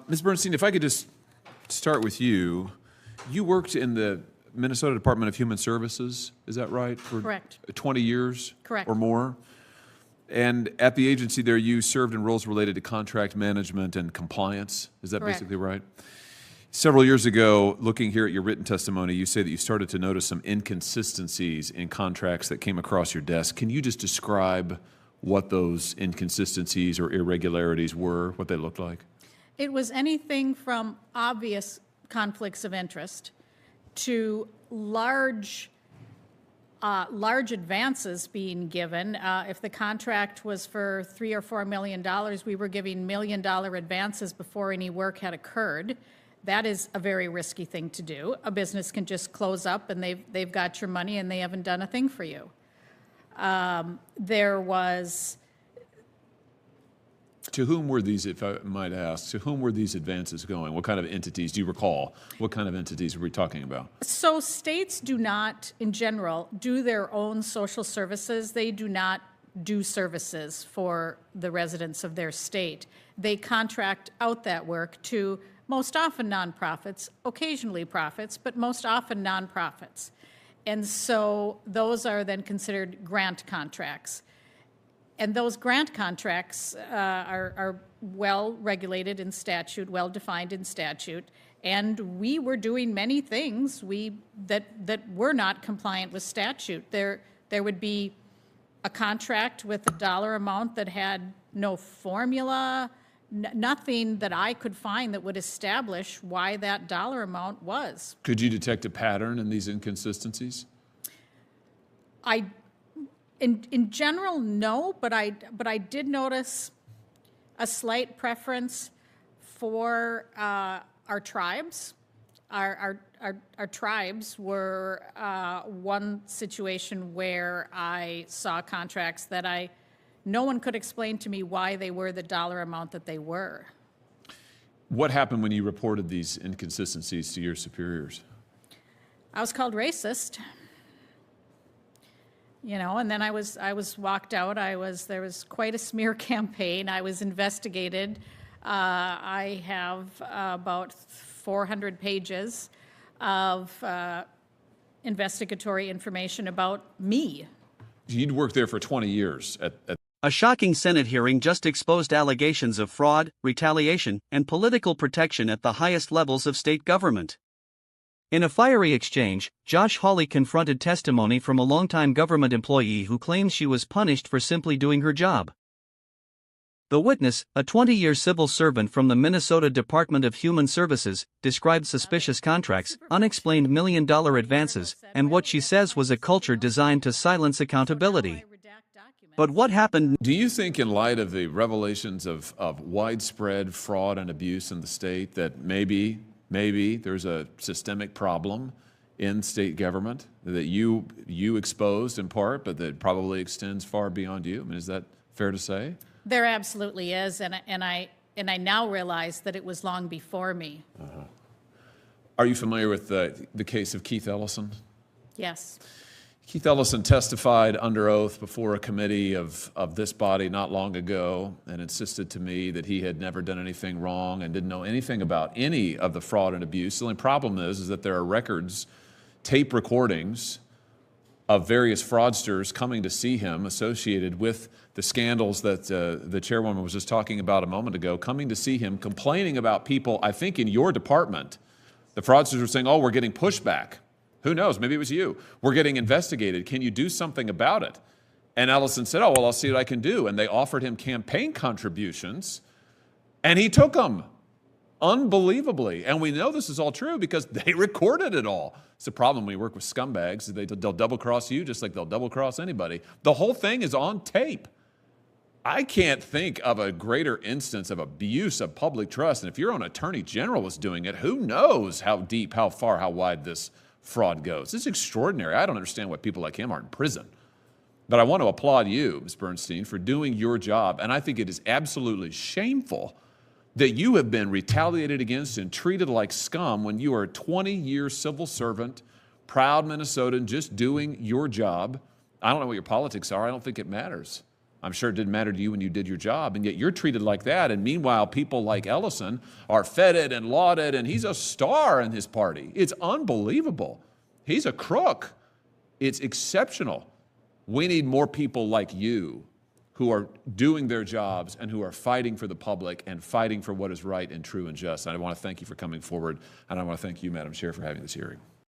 Ms. Bernstein, if I could just start with you. You worked in the Minnesota Department of Human Services, is that right? For Correct. 20 years? Correct. Or more? And at the agency there, you served in roles related to contract management and compliance. Is that Correct. basically right? Several years ago, looking here at your written testimony, you say that you started to notice some inconsistencies in contracts that came across your desk. Can you just describe what those inconsistencies or irregularities were, what they looked like? It was anything from obvious conflicts of interest to large advances being given. If the contract was for $3 or $4 million, we were giving $1 million advances before any work had occurred. That is a very risky thing to do. A business can just close up and they've got your money and they haven't done a thing for you. There was... To whom were these, if I might ask, to whom were these advances going? What kind of entities, do you recall? What kind of entities were we talking about? So states do not, in general, do their own social services. They do not do services for the residents of their state. They contract out that work to most often nonprofits, occasionally profits, but most often nonprofits. And so those are then considered grant contracts. And those grant contracts are well regulated in statute, well defined in statute, and we were doing many things that were not compliant with statute. There would be a contract with a dollar amount that had no formula, nothing that I could find that would establish why that dollar amount was. Could you detect a pattern in these inconsistencies? In general, no, but I did notice a slight preference for our tribes. Our tribes were one situation where I saw contracts that no one could explain to me why they were the dollar amount that they were. What happened when you reported these inconsistencies to your superiors? I was called racist. You know, and then I was walked out. There was quite a smear campaign. I was investigated. I have about 400 pages of investigatory information about me. You'd worked there for 20 years. A shocking Senate hearing just exposed allegations of fraud, retaliation, and political protection at the highest levels of state government. In a fiery exchange, Josh Hawley confronted testimony from a longtime government employee who claims she was punished for simply doing her job. The witness, a 20-year civil servant from the Minnesota Department of Human Services, described suspicious contracts, unexplained million-dollar advances, and what she says was a culture designed to silence accountability. But what happened? Do you think, in light of the revelations of widespread fraud and abuse in the state, that maybe there's a systemic problem in state government that you exposed in part, but that probably extends far beyond you? I mean, is that fair to say? There absolutely is, and I now realize that it was long before me. Are you familiar with the case of Keith Ellison? Yes. Keith Ellison testified under oath before a committee of this body not long ago and insisted to me that he had never done anything wrong and didn't know anything about any of the fraud and abuse. The only problem is that there are records, tape recordings of various fraudsters coming to see him associated with the scandals that the chairwoman was just talking about a moment ago, coming to see him, complaining about people, I think in your department. The fraudsters were saying, oh, we're getting pushback. Who knows? Maybe it was you. We're getting investigated. Can you do something about it? And Ellison said, oh, well, I'll see what I can do. And they offered him campaign contributions, and he took them, unbelievably. And we know this is all true because they recorded it all. It's the problem when you work with scumbags. They'll double-cross you just like they'll double-cross anybody. The whole thing is on tape. I can't think of a greater instance of abuse of public trust. And if your own attorney general was doing it, who knows how deep, how far, how wide this fraud goes. It's extraordinary. I don't understand why people like him aren't in prison. But I want to applaud you, Ms. Bernstein, for doing your job. And I think it is absolutely shameful that you have been retaliated against and treated like scum when you are a 20-year civil servant, proud Minnesotan, just doing your job. I don't know what your politics are. I don't think it matters. I'm sure it didn't matter to you when you did your job, and yet you're treated like that. And meanwhile, people like Ellison are feted and lauded, and he's a star in his party. It's unbelievable. He's a crook. It's exceptional. We need more people like you who are doing their jobs and who are fighting for the public and fighting for what is right and true and just. And I want to thank you for coming forward, and I want to thank you, Madam Chair, for having this hearing.